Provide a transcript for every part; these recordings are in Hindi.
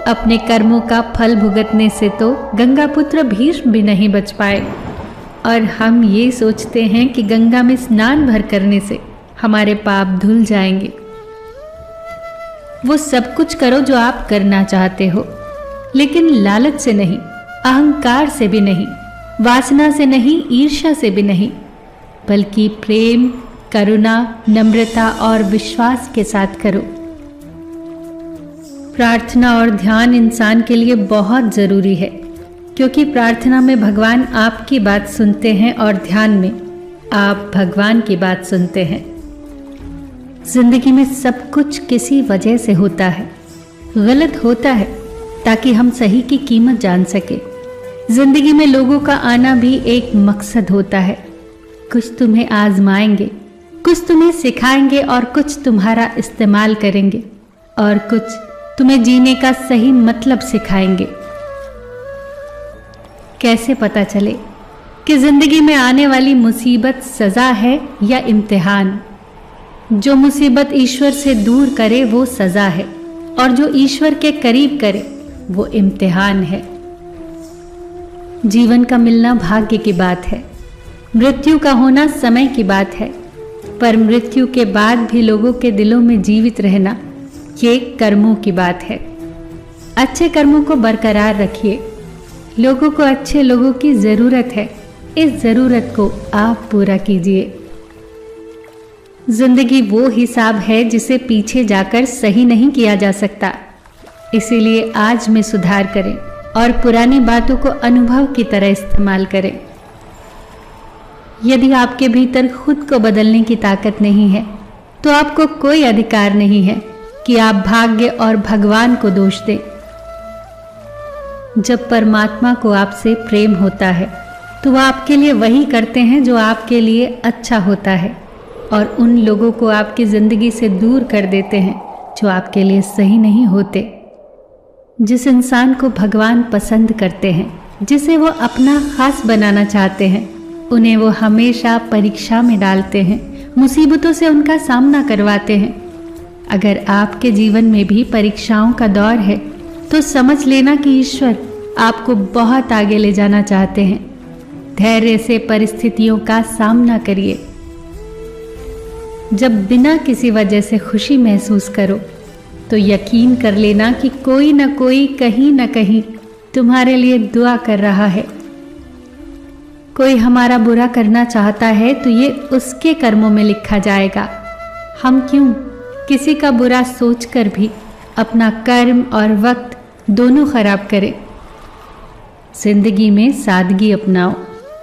अपने कर्मों का फल भुगतने से तो गंगापुत्र भीष्म भी नहीं बच पाए, और हम ये सोचते हैं कि गंगा में स्नान भर करने से हमारे पाप धुल जाएंगे। वो सब कुछ करो जो आप करना चाहते हो, लेकिन लालच से नहीं, अहंकार से भी नहीं, वासना से नहीं, ईर्ष्या से भी नहीं, बल्कि प्रेम, करुणा, नम्रता और विश्वास के साथ करो। प्रार्थना और ध्यान इंसान के लिए बहुत जरूरी है, क्योंकि प्रार्थना में भगवान आपकी बात सुनते हैं और ध्यान में आप भगवान की बात सुनते हैं। जिंदगी में सब कुछ किसी वजह से होता है, गलत होता है ताकि हम सही की कीमत जान सके। जिंदगी में लोगों का आना भी एक मकसद होता है। कुछ तुम्हें आजमाएंगे, कुछ तुम्हें सिखाएंगे और कुछ तुम्हारा इस्तेमाल करेंगे, और कुछ तुम्हें जीने का सही मतलब सिखाएंगे। कैसे पता चले कि जिंदगी में आने वाली मुसीबत सजा है या इम्तिहान? जो मुसीबत ईश्वर से दूर करे वो सजा है, और जो ईश्वर के करीब करे वो इम्तिहान है। जीवन का मिलना भाग्य की बात है, मृत्यु का होना समय की बात है, पर मृत्यु के बाद भी लोगों के दिलों में जीवित रहना ये कर्मों की बात है। अच्छे कर्मों को बरकरार रखिए। लोगों को अच्छे लोगों की जरूरत है, इस जरूरत को आप पूरा कीजिए। जिंदगी वो हिसाब है जिसे पीछे जाकर सही नहीं किया जा सकता, इसीलिए आज में सुधार करें और पुरानी बातों को अनुभव की तरह इस्तेमाल करें। यदि आपके भीतर खुद को बदलने की ताकत नहीं है, तो आपको कोई अधिकार नहीं है कि आप भाग्य और भगवान को दोष दें। जब परमात्मा को आपसे प्रेम होता है, तो वह आपके लिए वही करते हैं जो आपके लिए अच्छा होता है, और उन लोगों को आपकी जिंदगी से दूर कर देते हैं जो आपके लिए सही नहीं होते। जिस इंसान को भगवान पसंद करते हैं, जिसे वो अपना खास बनाना चाहते हैं, उन्हें वो हमेशा परीक्षा में डालते हैं, मुसीबतों से उनका सामना करवाते हैं। अगर आपके जीवन में भी परीक्षाओं का दौर है, तो समझ लेना कि ईश्वर आपको बहुत आगे ले जाना चाहते हैं। धैर्य से परिस्थितियों का सामना करिए। जब बिना किसी वजह से खुशी महसूस करो, तो यकीन कर लेना कि कोई न कोई कहीं न कहीं तुम्हारे लिए दुआ कर रहा है। कोई हमारा बुरा करना चाहता है तो ये उसके कर्मों में लिखा जाएगा। हम क्यों किसी का बुरा सोचकर भी अपना कर्म और वक्त दोनों खराब करें। जिंदगी में सादगी अपनाओ।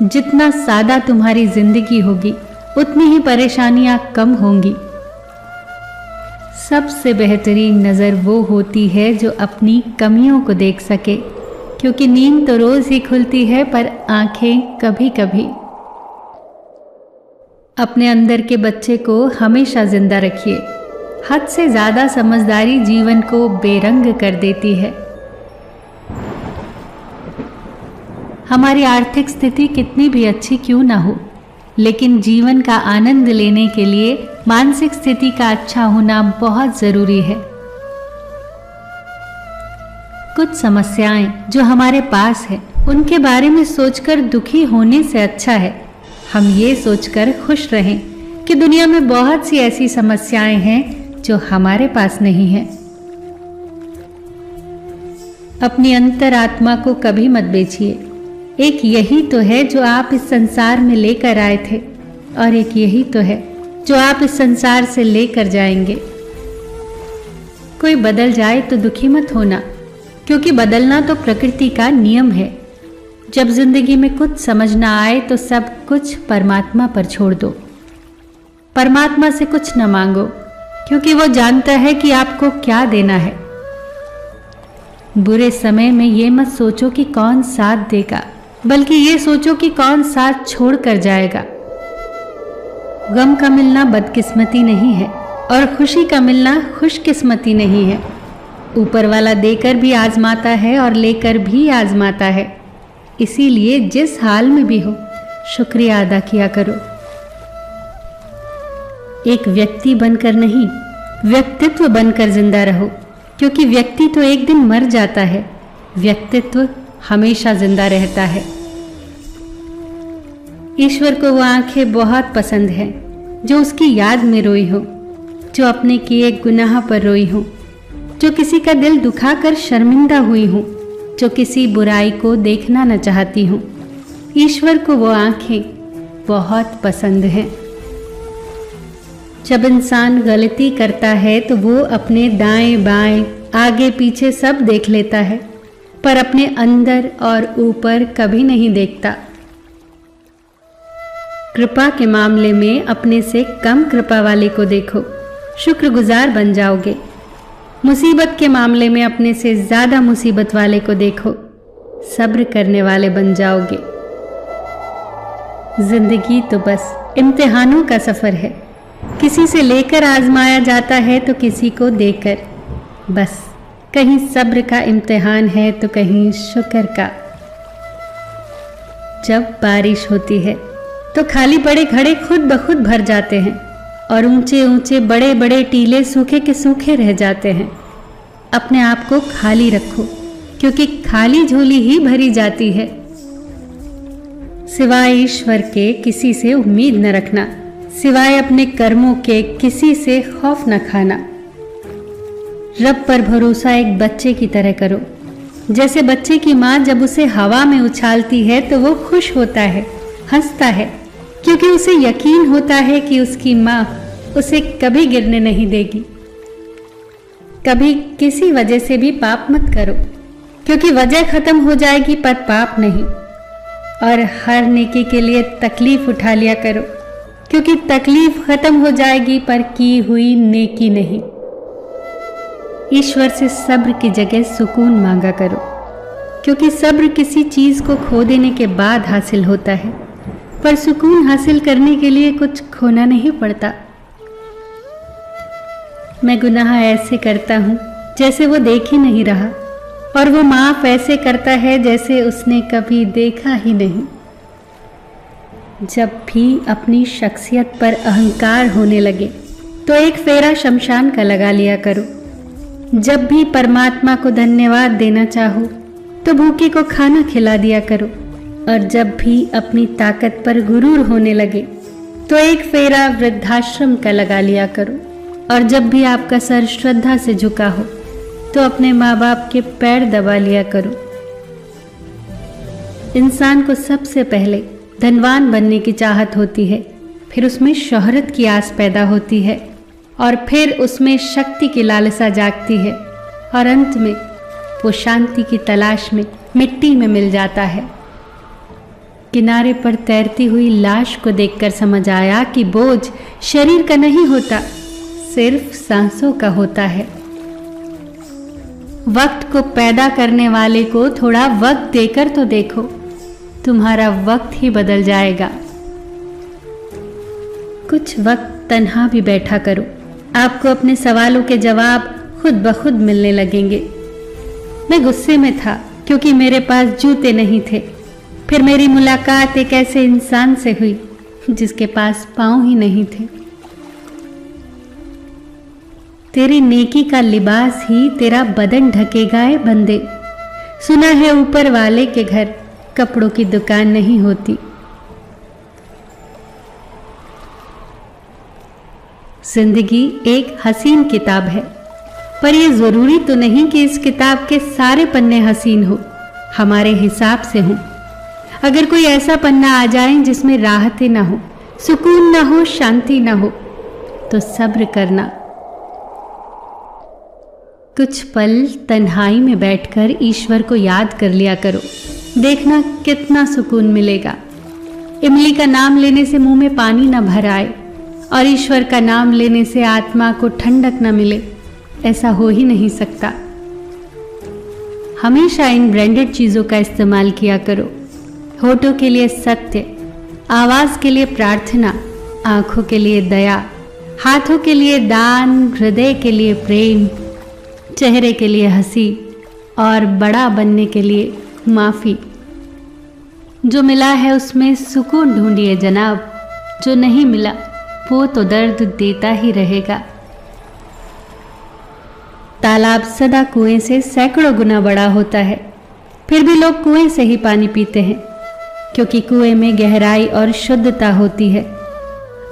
जितना सादा तुम्हारी जिंदगी होगी, उतनी ही परेशानियां कम होंगी। सबसे बेहतरीन नज़र वो होती है जो अपनी कमियों को देख सके, क्योंकि नींद तो रोज ही खुलती है, पर आंखें कभी कभी। अपने अंदर के बच्चे को हमेशा जिंदा रखिए। हद से ज्यादा समझदारी जीवन को बेरंग कर देती है। हमारी आर्थिक स्थिति कितनी भी अच्छी क्यों ना हो, लेकिन जीवन का आनंद लेने के लिए मानसिक स्थिति का अच्छा होना बहुत जरूरी है। कुछ समस्याएं जो हमारे पास है, उनके बारे में सोचकर दुखी होने से अच्छा है हम ये सोचकर खुश रहें कि दुनिया में बहुत सी ऐसी समस्याएं हैं जो हमारे पास नहीं है। अपनी अंतरात्मा को कभी मत बेचिए। एक यही तो है जो आप इस संसार में लेकर आए थे, और एक यही तो है जो आप इस संसार से लेकर जाएंगे। कोई बदल जाए तो दुखी मत होना, क्योंकि बदलना तो प्रकृति का नियम है। जब जिंदगी में कुछ समझ ना आए तो सब कुछ परमात्मा पर छोड़ दो। परमात्मा से कुछ न मांगो, क्योंकि वो जानता है कि आपको क्या देना है। बुरे समय में ये मत सोचो कि कौन साथ देगा, बल्कि ये सोचो कि कौन साथ छोड़ कर जाएगा। गम का मिलना बदकिस्मती नहीं है, और खुशी का मिलना खुशकिस्मती नहीं है। ऊपर वाला देकर भी आजमाता है और लेकर भी आजमाता है। इसीलिए जिस हाल में भी हो, शुक्रिया अदा किया करो। एक व्यक्ति बनकर नहीं, व्यक्तित्व बनकर जिंदा रहो, क्योंकि व्यक्ति तो एक दिन मर जाता है, व्यक्तित्व हमेशा जिंदा रहता है। ईश्वर को वो आंखें बहुत पसंद हैं जो उसकी याद में रोई हो, जो अपने किए गुनाह पर रोई हो, जो किसी का दिल दुखाकर शर्मिंदा हुई हो, जो किसी बुराई को देखना न चाहती हो। ईश्वर को वो आंखें बहुत पसंद हैं। जब इंसान गलती करता है तो वो अपने दाएं बाएं आगे पीछे सब देख लेता है, पर अपने अंदर और ऊपर कभी नहीं देखता। कृपा के मामले में अपने से कम कृपा वाले को देखो, शुक्रगुजार बन जाओगे। मुसीबत के मामले में अपने से ज्यादा मुसीबत वाले को देखो, सब्र करने वाले बन जाओगे। जिंदगी तो बस इम्तिहानों का सफर है, किसी से लेकर आजमाया जाता है तो किसी को देकर। बस कहीं सब्र का इम्तिहान है तो कहीं शुक्र का। जब बारिश होती है तो खाली पड़े घड़े खुद ब खुद भर जाते हैं और ऊंचे ऊंचे बड़े बड़े टीले सूखे के सूखे रह जाते हैं। अपने आप को खाली रखो, क्योंकि खाली झोली ही भरी जाती है। सिवाय ईश्वर के किसी से उम्मीद न रखना, सिवाय अपने कर्मों के किसी से खौफ न खाना। रब पर भरोसा एक बच्चे की तरह करो। जैसे बच्चे की माँ जब उसे हवा में उछालती है तो वो खुश होता है, हंसता है, क्योंकि उसे यकीन होता है कि उसकी माँ उसे कभी गिरने नहीं देगी। कभी किसी वजह से भी पाप मत करो, क्योंकि वजह खत्म हो जाएगी पर पाप नहीं। और हर नेकी के लिए तकलीफ उठा लिया करो, क्योंकि तकलीफ खत्म हो जाएगी पर की हुई नेकी नहीं। ईश्वर से सब्र की जगह सुकून मांगा करो, क्योंकि सब्र किसी चीज को खो देने के बाद हासिल होता है, पर सुकून हासिल करने के लिए कुछ खोना नहीं पड़ता। मैं गुनाह ऐसे करता हूँ जैसे वो देख ही नहीं रहा, और वो माफ ऐसे करता है जैसे उसने कभी देखा ही नहीं। जब भी अपनी शख्सियत पर अहंकार होने लगे तो एक फेरा शमशान का लगा लिया करो। जब भी परमात्मा को धन्यवाद देना चाहो तो भूखे को खाना खिला दिया करो। और जब भी अपनी ताकत पर गुरूर होने लगे तो एक फेरा वृद्धाश्रम का लगा लिया करो। और जब भी आपका सर श्रद्धा से झुका हो तो अपने माँ बाप के पैर दबा लिया करो। इंसान को सबसे पहले धनवान बनने की चाहत होती है, फिर उसमें शोहरत की आस पैदा होती है, और फिर उसमें शक्ति की लालसा जागती है, और अंत में वो शांति की तलाश में मिट्टी में मिल जाता है। किनारे पर तैरती हुई लाश को देखकर समझ आया कि बोझ शरीर का नहीं होता, सिर्फ सांसों का होता है। वक्त को पैदा करने वाले को थोड़ा वक्त देकर तो देखो, तुम्हारा वक्त ही बदल जाएगा। कुछ वक्त तन्हा भी बैठा करो, आपको अपने सवालों के जवाब खुद ब खुद मिलने लगेंगे। मैं गुस्से में था क्योंकि मेरे पास जूते नहीं थे। फिर मेरी मुलाकात एक ऐसे इंसान से हुई जिसके पास पाँव ही नहीं थे। तेरी नेकी का लिबास ही तेरा बदन ढकेगा ए बंदे। सुना है ऊपर वाले के घर कपड़ों की दुकान नहीं होती। जिंदगी एक हसीन किताब है, पर यह जरूरी तो नहीं कि इस किताब के सारे पन्ने हसीन हो, हमारे हिसाब से हो। अगर कोई ऐसा पन्ना आ जाए जिसमें राहतें ना हो, सुकून ना हो, शांति ना हो, तो सब्र करना। कुछ पल तन्हाई में बैठकर ईश्वर को याद कर लिया करो, देखना कितना सुकून मिलेगा। इमली का नाम लेने से मुंह में पानी न भर आए और ईश्वर का नाम लेने से आत्मा को ठंडक न मिले, ऐसा हो ही नहीं सकता। हमेशा इन ब्रांडेड चीज़ों का इस्तेमाल किया करो। होठों के लिए सत्य, आवाज़ के लिए प्रार्थना, आँखों के लिए दया, हाथों के लिए दान, हृदय के लिए प्रेम, चेहरे के लिए हंसी और बड़ा बनने के लिए माफ़ी। जो मिला है उसमें सुकून ढूंढिए जनाब, जो नहीं मिला वो तो दर्द देता ही रहेगा। तालाब सदा कुएं से सैकड़ों गुना बड़ा होता है, फिर भी लोग कुएं से ही पानी पीते हैं, क्योंकि कुएं में गहराई और शुद्धता होती है।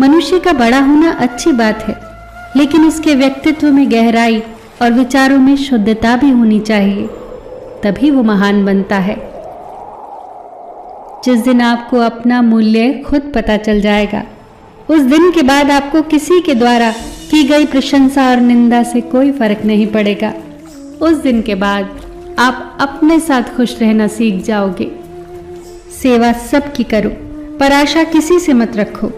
मनुष्य का बड़ा होना अच्छी बात है, लेकिन उसके व्यक्तित्व में गहराई और विचारों में शुद्धता भी होनी चाहिए, तभी वो महान बनता है। जिस दिन आपको अपना मूल्य खुद पता चल जाएगा, उस दिन के बाद आपको किसी के द्वारा की गई प्रशंसा और निंदा से कोई फर्क नहीं पड़ेगा। उस दिन के बाद आप अपने साथ खुश रहना सीख जाओगे। सेवा सबकी करो, पर आशा किसी से मत रखो,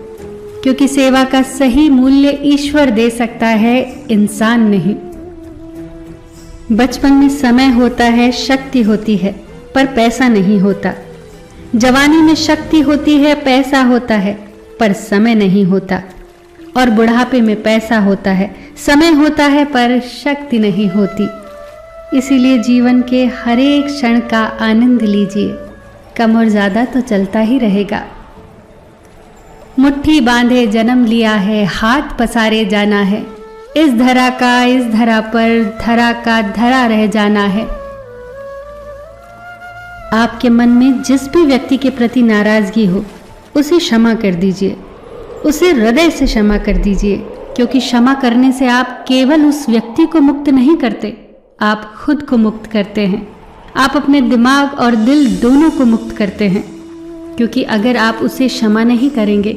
क्योंकि सेवा का सही मूल्य ईश्वर दे सकता है, इंसान नहीं। बचपन में समय होता है, शक्ति होती है, पर पैसा नहीं होता। जवानी में शक्ति होती है, पैसा होता है, पर समय नहीं होता। और बुढ़ापे में पैसा होता है, समय होता है, पर शक्ति नहीं होती। इसीलिए जीवन के हर एक क्षण का आनंद लीजिए, कम और ज्यादा तो चलता ही रहेगा। मुट्ठी बांधे जन्म लिया है, हाथ पसारे जाना है, इस धरा का इस धरा पर, धरा का धरा रह जाना है। आपके मन में जिस भी व्यक्ति के प्रति नाराजगी हो, उसे क्षमा कर दीजिए, उसे हृदय से क्षमा कर दीजिए, क्योंकि क्षमा करने से आप केवल उस व्यक्ति को मुक्त नहीं करते, आप खुद को मुक्त करते हैं। आप अपने दिमाग और दिल दोनों को मुक्त करते हैं, क्योंकि अगर आप उसे क्षमा नहीं करेंगे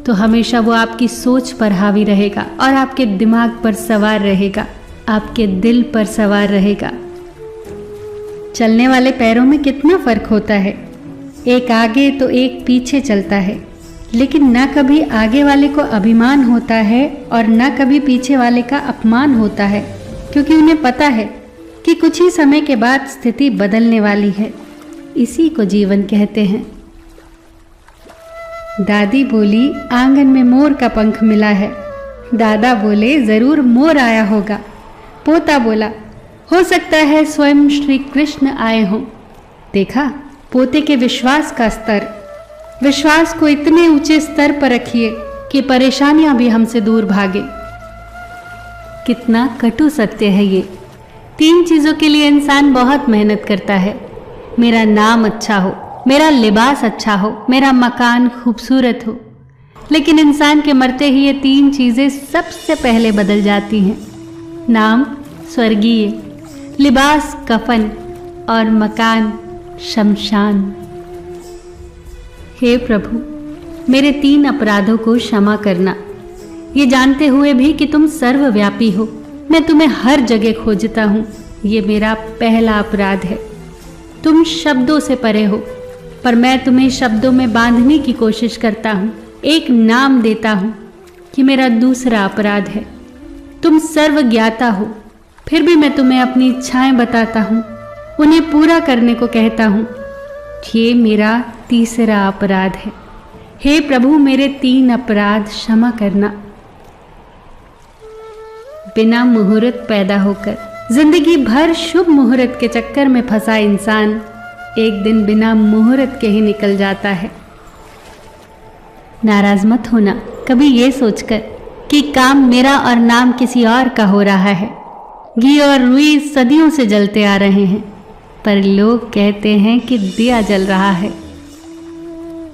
तो हमेशा वो आपकी सोच पर हावी रहेगा और आपके दिमाग पर सवार रहेगा, आपके दिल पर सवार रहेगा। चलने वाले पैरों में कितना फर्क होता है, एक आगे तो एक पीछे चलता है, लेकिन न कभी आगे वाले को अभिमान होता है और न कभी पीछे वाले का अपमान होता है, क्योंकि उन्हें पता है कि कुछ ही समय के बाद स्थिति बदलने वाली है। इसी को जीवन कहते हैं। दादी बोली, आंगन में मोर का पंख मिला है। दादा बोले, जरूर मोर आया होगा। पोता बोला, हो सकता है स्वयं श्री कृष्ण आए हों। देखा पोते के विश्वास का स्तर। विश्वास को इतने ऊंचे स्तर पर रखिए कि परेशानियां भी हमसे दूर भागे। कितना कटु सत्य है ये। 3 चीजों के लिए इंसान बहुत मेहनत करता है। मेरा नाम अच्छा हो, मेरा लिबास अच्छा हो, मेरा मकान खूबसूरत हो। लेकिन इंसान के मरते ही ये 3 चीजें सबसे पहले बदल जाती हैं। नाम स्वर्गीय, लिबास कफन और मकान शमशान। हे प्रभु, मेरे 3 अपराधों को क्षमा करना। ये जानते हुए भी कि तुम सर्वव्यापी हो, मैं तुम्हें हर जगह खोजता हूँ, ये मेरा पहला अपराध है। तुम शब्दों से परे हो, पर मैं तुम्हें शब्दों में बांधने की कोशिश करता हूँ, एक नाम देता हूँ कि मेरा दूसरा अपराध है। तुम सर्वज्ञाता हो, फिर भी मैं तुम्हें अपनी इच्छाएं बताता हूँ, उन्हें पूरा करने को कहता हूँ। ये मेरा तीसरा अपराध है। हे प्रभु, मेरे 3 अपराध क्षमा करना। बिना मुहूर्त पैदा होकर जिंदगी भर शुभ मुहूर्त के चक्कर में फंसा इंसान एक दिन बिना मुहूर्त के ही निकल जाता है। नाराज मत होना कभी ये सोचकर कि काम मेरा और नाम किसी और का हो रहा है। घी और रुई सदियों से जलते आ रहे हैं, पर लोग कहते हैं कि दिया जल रहा है।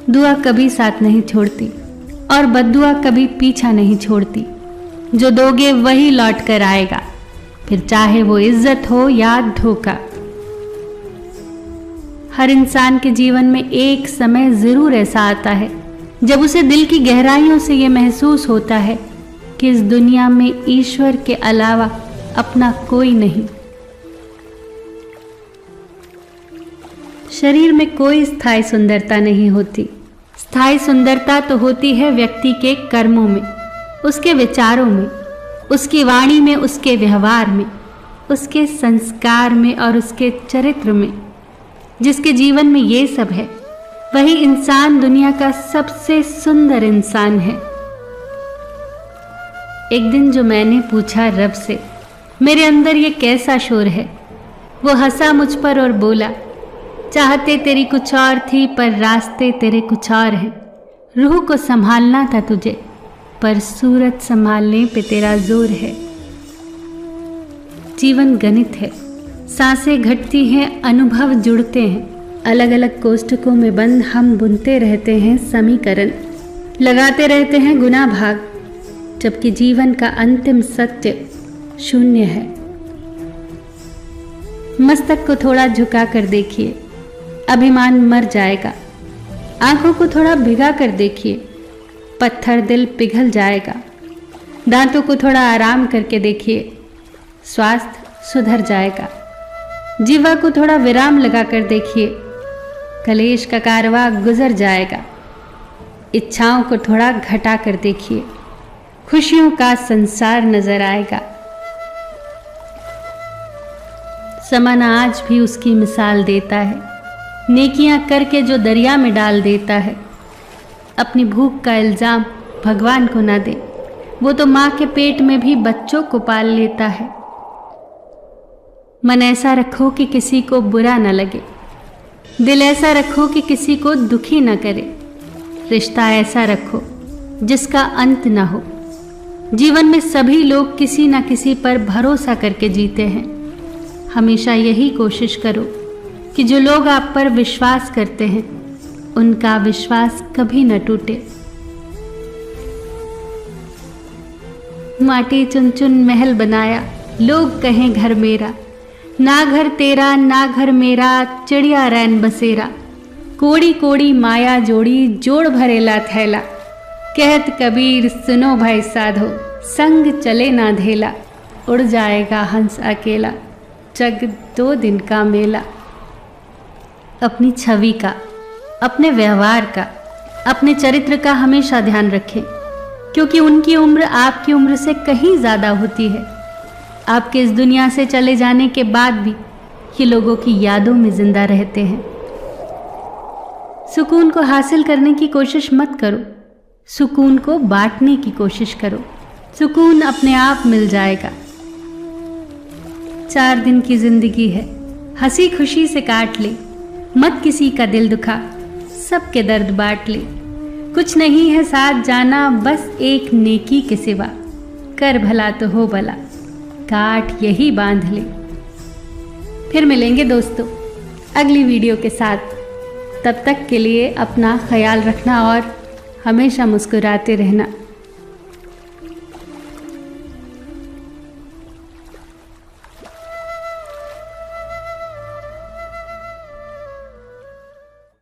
दुआ कभी साथ नहीं छोड़ती और बद्दुआ कभी पीछा नहीं छोड़ती। जो दोगे वही लौट कर आएगा, फिर चाहे वो इज्जत हो या धोखा। हर इंसान के जीवन में एक समय जरूर ऐसा आता है जब उसे दिल की गहराइयों से ये महसूस होता है कि इस दुनिया में ईश्वर के अलावा अपना कोई नहीं। शरीर में कोई स्थायी सुंदरता नहीं होती। स्थायी सुंदरता तो होती है व्यक्ति के कर्मों में, उसके विचारों में, उसकी वाणी में, उसके व्यवहार में, उसके संस्कार में और उसके चरित्र में। जिसके जीवन में ये सब है वही इंसान दुनिया का सबसे सुंदर इंसान है। एक दिन जो मैंने पूछा रब से, मेरे अंदर ये कैसा शोर है, वो हंसा मुझ पर और बोला, चाहते तेरी कुछ और थी पर रास्ते तेरे कुछ और हैं। रूह को संभालना था तुझे, पर सूरत संभालने पे तेरा जोर है। जीवन गणित है। सांसें घटती हैं, अनुभव जुड़ते हैं। अलग अलग कोष्ठकों में बंद हम बुनते रहते हैं समीकरण, लगाते रहते हैं गुना भाग, जबकि जीवन का अंतिम सत्य शून्य है। मस्तक को थोड़ा झुका कर देखिए, अभिमान मर जाएगा। आंखों को थोड़ा भिगा कर देखिए, पत्थर दिल पिघल जाएगा। दांतों को थोड़ा आराम करके देखिए, स्वास्थ्य सुधर जाएगा। जीवा को थोड़ा विराम लगा कर देखिए, कलेश का कारवां गुजर जाएगा। इच्छाओं को थोड़ा घटा कर देखिए, खुशियों का संसार नजर आएगा। समन आज भी उसकी मिसाल देता है, नेकियां करके जो दरिया में डाल देता है। अपनी भूख का इल्जाम भगवान को ना दे, वो तो माँ के पेट में भी बच्चों को पाल लेता है। मन ऐसा रखो कि किसी को बुरा न लगे, दिल ऐसा रखो कि किसी को दुखी न करे, रिश्ता ऐसा रखो जिसका अंत न हो। जीवन में सभी लोग किसी न किसी पर भरोसा करके जीते हैं। हमेशा यही कोशिश करो कि जो लोग आप पर विश्वास करते हैं उनका विश्वास कभी न टूटे। माटी चुन चुन महल बनाया, लोग कहें घर मेरा, ना घर तेरा ना घर मेरा, चिड़िया रैन बसेरा। कोड़ी कोड़ी माया जोड़ी, जोड़ भरेला थैला। कहत कबीर सुनो भाई साधो, संग चले ना धेला। उड़ जाएगा हंस अकेला, जग 2 दिन का मेला। अपनी छवि का, अपने व्यवहार का, अपने चरित्र का हमेशा ध्यान रखें, क्योंकि उनकी उम्र आपकी उम्र से कहीं ज़्यादा होती है। आपके इस दुनिया से चले जाने के बाद भी ये लोगों की यादों में जिंदा रहते हैं। सुकून को हासिल करने की कोशिश मत करो, सुकून को बांटने की कोशिश करो। सुकून अपने आप मिल जाएगा। 4 दिन की जिंदगी है, हंसी खुशी से काट ले। मत किसी का दिल दुखा, सबके दर्द बांट ले। कुछ नहीं है साथ जाना, बस एक नेकी के सिवा। कर भला तो हो भला, गांठ यही बांध ले। फिर मिलेंगे दोस्तों अगली वीडियो के साथ। तब तक के लिए अपना ख्याल रखना और हमेशा मुस्कुराते रहना।